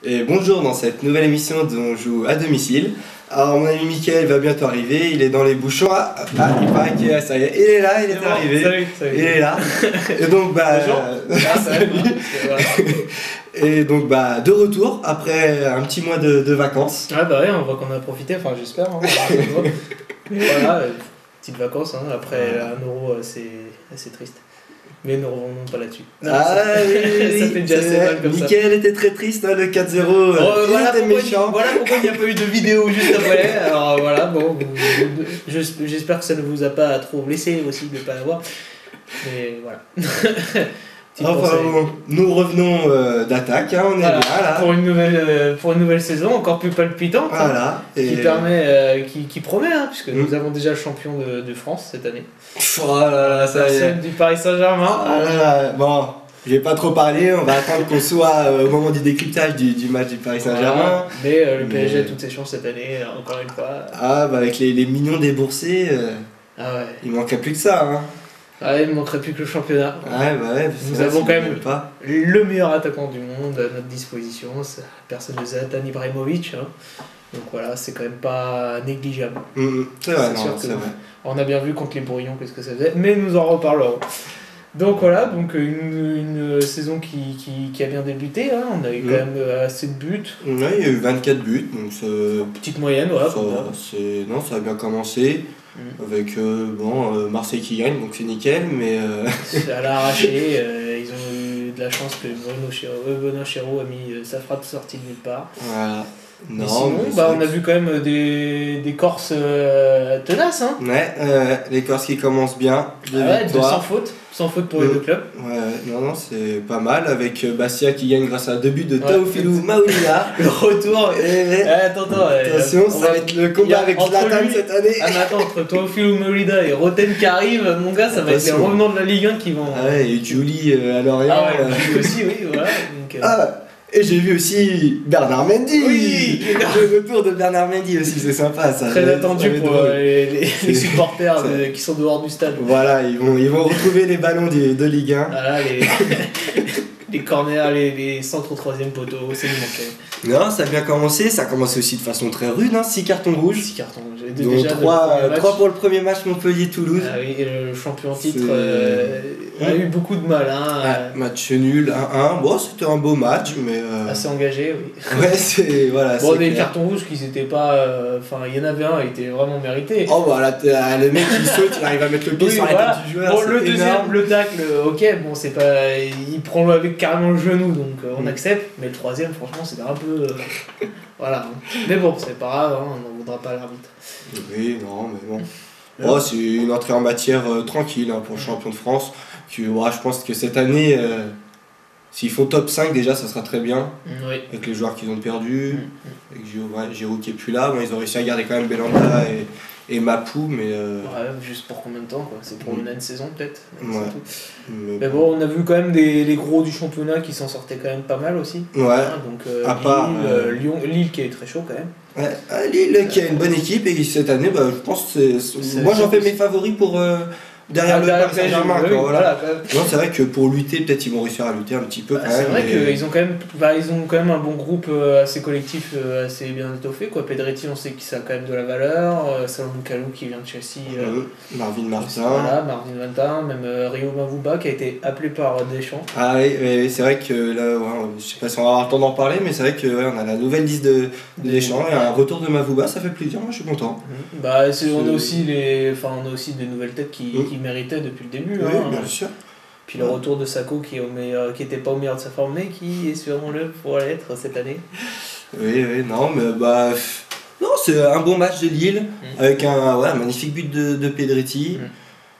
Et bonjour dans cette nouvelle émission dont on joue à domicile. Alors mon ami Mickaël va bientôt arriver, il est dans les bouchons. Il paraît qu'il est, ça y est, il est là, il est arrivé. Salut. Il est là. Et donc salut. Et donc de retour après un petit mois de vacances. Ah bah ouais, on voit qu'on a profité, enfin j'espère. Hein, voilà, petites vacances, hein, après un euro c'est triste. Mais ne revenons pas là-dessus. Oui, ça fait déjà assez mal comme ça. Mickaël était très triste, hein, le 4-0. Voilà était méchant. Voilà pourquoi il n'y a pas eu de vidéo juste après. Alors voilà, bon, j'espère que ça ne vous a pas trop blessé aussi de ne pas l'avoir. Mais voilà. Enfin bon, nous revenons d'attaque, hein, on est voilà, bien là. Pour une nouvelle saison, encore plus palpitante. Voilà. Qui promet, hein, puisque nous avons déjà le champion de France cette année. Oh là là, ça y est. Du Paris Saint-Germain. Ah là là, bon, je vais pas trop parler, on va attendre qu'on soit au moment du décryptage du match du Paris Saint-Germain. Mais le PSG a toutes ses chances cette année, encore une fois. Ah bah avec les millions déboursés, il manquerait plus que ça. Hein. Ah, il ne manquerait plus que le championnat. Ouais, nous avons quand même le meilleur attaquant du monde à notre disposition, c'est la personne de Zlatan Ibrahimovic. Hein. Donc voilà, c'est quand même pas négligeable. C'est vrai, c'est vrai. On a bien vu contre les Bourillons qu'est-ce que ça faisait, mais nous en reparlerons. Donc voilà, donc une saison qui a bien débuté, hein. On a eu quand même assez de buts. Ouais, il y a eu 24 buts, donc petite moyenne, voilà. Ça a bien commencé. Avec Marseille qui gagne, donc c'est nickel, mais à l'arraché, ils ont eu de la chance que Benoît Chéreau a mis sa frappe sortie de nulle part. Voilà. Non, sinon, on a vu quand même des Corses tenaces. Hein. Les Corses qui commencent bien. Sans faute pour les deux clubs. Non, c'est pas mal. Avec Bastia qui gagne grâce à 2 buts de Taofilou Maoulia. Le retour. Attention, ça va être le combat avec Zlatan cette année. Ah, mais attends, entre Taofilou Maoulia et Roten qui arrive, mon gars, ça va être les revenants de la Ligue 1 qui vont. Et Julie à Lorient. Julie aussi, oui, voilà. Et j'ai vu aussi Bernard Mendy. Oui, le retour de Bernard Mendy aussi, c'est sympa ça. Très attendu pour les supporters qui sont dehors du stade. Voilà, ils vont retrouver les ballons de Ligue 1. Voilà, les corners, les centres au troisième poteau, c'est du manquait. Non, ça a bien commencé, ça a commencé aussi de façon très rude, hein, 6 cartons rouges. 6 cartons rouges. Donc 3 pour le premier match Montpellier-Toulouse. Ah oui, et le champion en titre a eu beaucoup de mal. Hein, match nul, 1-1. Bon, c'était un beau match, mais. Assez engagé, oui. Ouais, c'est. Voilà, bon, des cartons rouges qui n'étaient pas. Enfin, il y en avait un, il était vraiment mérité. Oh, bah là, le mec qui saute, il arrive à mettre le pied sur la tête du joueur. Bon, le deuxième, le tacle, ok, bon, c'est pas. Il prend avec carrément le genou, donc on accepte. Mais le troisième, franchement, c'était un peu. Voilà. Mais bon, c'est pas grave, hein, on n'en voudra pas l'arbitre. Oui, non, mais bon. Oh, c'est une entrée en matière tranquille pour le champion de France. Je pense que cette année, s'ils font top 5, déjà, ça sera très bien. Oui. Avec les joueurs qu'ils ont perdus. Avec Giroud qui est plus là. Bon, ils ont réussi à garder quand même Belanda et Mapou, mais. Juste pour combien de temps quoi? C'est pour une saison peut-être. Mais bon, on a vu quand même les gros du championnat qui s'en sortaient quand même pas mal aussi. Donc Lille qui est très chaud quand même. Lille qui a une bonne équipe et cette année, je pense que moi j'en fais mes favoris pour. Derrière le Paris Saint-Germain. Non, c'est vrai que pour lutter, peut-être ils vont réussir à lutter un petit peu. C'est vrai qu'ils ont quand même un bon groupe assez collectif, assez bien étoffé. Pedretti, on sait que ça a quand même de la valeur. Salomon Kalou qui vient de Chelsea. Marvin Martin. Marvin Martin, même Rio Mavuba qui a été appelé par Deschamps. Ah oui, c'est vrai que là, je sais pas si on va avoir le temps d'en parler, mais c'est vrai qu'on a la nouvelle liste de Deschamps et un retour de Mavuba, ça fait plaisir, moi je suis content. On a aussi des nouvelles têtes qui méritait depuis le début. Oui, bien sûr. Puis le retour de Sakho qui était pas au meilleur de sa forme, mais qui est sûrement le pour l'être cette année. Oui, non, mais non, c'est un bon match de Lille avec un magnifique but de Pedretti.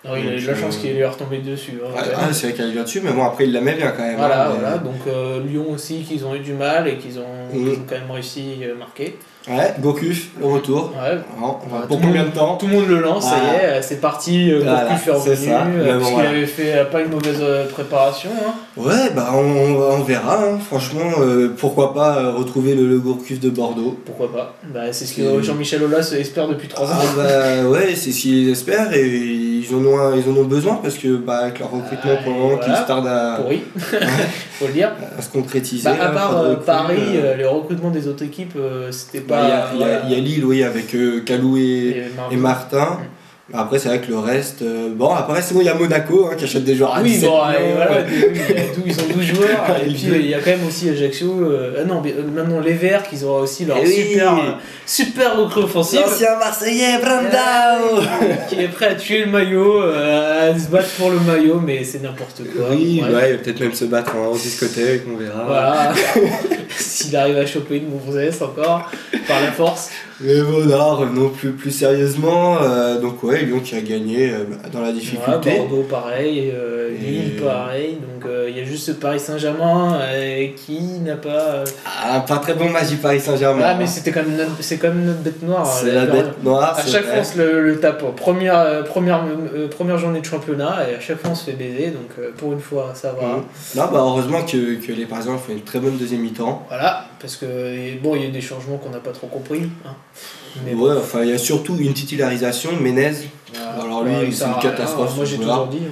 Il a eu de la chance qu'il est retombé dessus. C'est vrai qu'il vient dessus, mais bon, après il la met bien quand même. Voilà. Donc Lyon aussi, qu'ils ont eu du mal et qu'ils ont quand même réussi à marquer. Gourcuff, le retour. Pour combien de temps? Tout le monde le lance, ça y est, c'est parti. Gourcuff est revenu, parce qu'il avait fait pas une mauvaise préparation. On verra. Hein. Franchement, pourquoi pas retrouver le Gourcuff de Bordeaux? Pourquoi pas? C'est ce que Jean-Michel Aulas espère depuis 3 ans. C'est ce qu'il espère et ils en ont besoin parce que avec leur recrutement pour le moment qui se tarde à, pourri, faut le dire. à se concrétiser. À part Paris, les recrutements des autres équipes, c'était pas. Il y a Lille, oui, avec Kalou et Martin. Après, c'est vrai que le reste. Après, c'est bon, il y a Monaco qui achète des joueurs à 17 millions. Voilà, ils ont 12 joueurs. Et puis, il y a quand même aussi Ajaccio. Maintenant, les Verts, qui auront aussi leur super recrue offensive. L'ancien Marseillais, Brandao qui est prêt à tuer le maillot, à se battre pour le maillot, mais c'est n'importe quoi. Oui, il va peut-être même se battre en discothèque, on verra. Voilà. S'il arrive à choper une gonzesse encore, par la force. Mais voilà, revenons plus sérieusement. Donc Lyon qui a gagné dans la difficulté. Bordeaux pareil, Lille pareil. Donc il y a juste ce Paris Saint-Germain qui n'a pas... pas très bon match du Paris Saint-Germain. Mais c'est quand même notre bête noire. C'est la bête noire. À chaque fois on se le tape. Première journée de championnat et à chaque fois on se fait baiser. Donc pour une fois ça va. Non, heureusement que les Parisiens ont fait une très bonne deuxième mi-temps. Voilà, parce que il y a eu des changements qu'on n'a pas trop compris. Mais il y a surtout une titularisation, Menez. Alors lui, c'est une catastrophe. Moi j'ai toujours dit.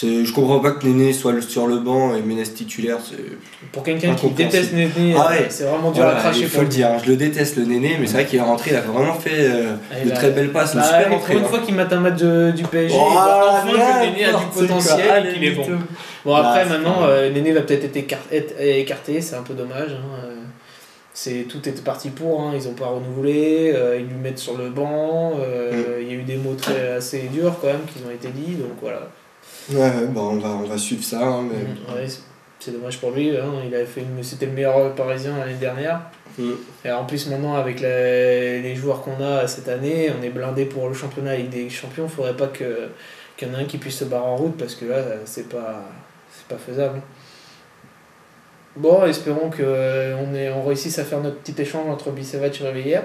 Je comprends pas que Néné soit sur le banc et Menez titulaire. Pour quelqu'un qui déteste Néné, c'est vraiment dur à cracher. Il faut le dire, je le déteste le Néné, mais c'est vrai qu'il est rentré, il a vraiment fait de très belles passes. Une super entrée. Pour une fois qu'il mate un match du PSG, enfin que Néné a du potentiel et qu'il est bon. Bon après maintenant, Néné va peut-être être écarté, c'est un peu dommage. Tout était parti pour, ils n'ont pas renouvelé, ils lui mettent sur le banc, il y a eu des mots assez durs quand même qui ont été dits, donc voilà. On va suivre ça. Mais... c'est dommage pour lui, il avait c'était le meilleur Parisien l'année dernière. Et en plus maintenant avec les joueurs qu'on a cette année, on est blindé pour le championnat avec des champions, il ne faudrait pas qu'il y en ait un qui puisse se barrer en route parce que là c'est pas faisable. Bon, espérons qu'on réussisse à faire notre petit échange entre Bicevac et Réveillère.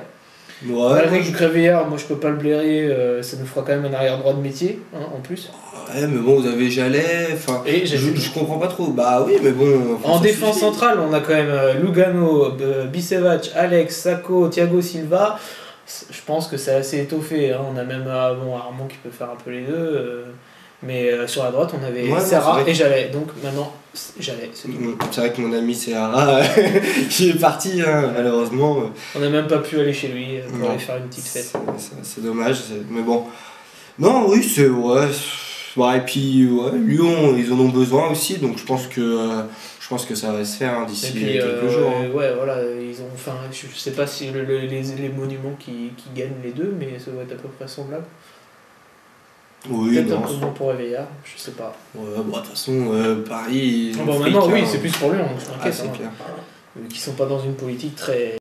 Malgré que Réveillère, moi je peux pas le blairer, ça nous fera quand même un arrière droit de métier, en plus. Ouais, mais bon, vous avez Jalais, je comprends pas trop. Oui, mais bon. En défense centrale, on a quand même Lugano, Bicevac, Alex, Sacco, Thiago Silva. Je pense que c'est assez étoffé. On a même Armand qui peut faire un peu les deux. Mais sur la droite, on avait Serra et Jalais. Donc maintenant, Jalais, c'est tout. C'est vrai que mon ami Serra qui est parti, malheureusement. On n'a même pas pu aller chez lui pour aller faire une petite fête. C'est dommage, mais bon. Non, oui, c'est. Et puis, Lyon, ils en ont besoin aussi, donc je pense que ça va se faire d'ici quelques jours. Voilà, ils ont. Enfin, je sais pas si les monuments qui gagnent les deux, mais ça doit être à peu près semblable. Oui, peut-être un peu moins pour Réveillard, je sais pas. De toute façon, Paris. Maintenant, oui, c'est plus pour Lyon, je m'inquiète. C'est clair. Qui sont pas dans une politique très.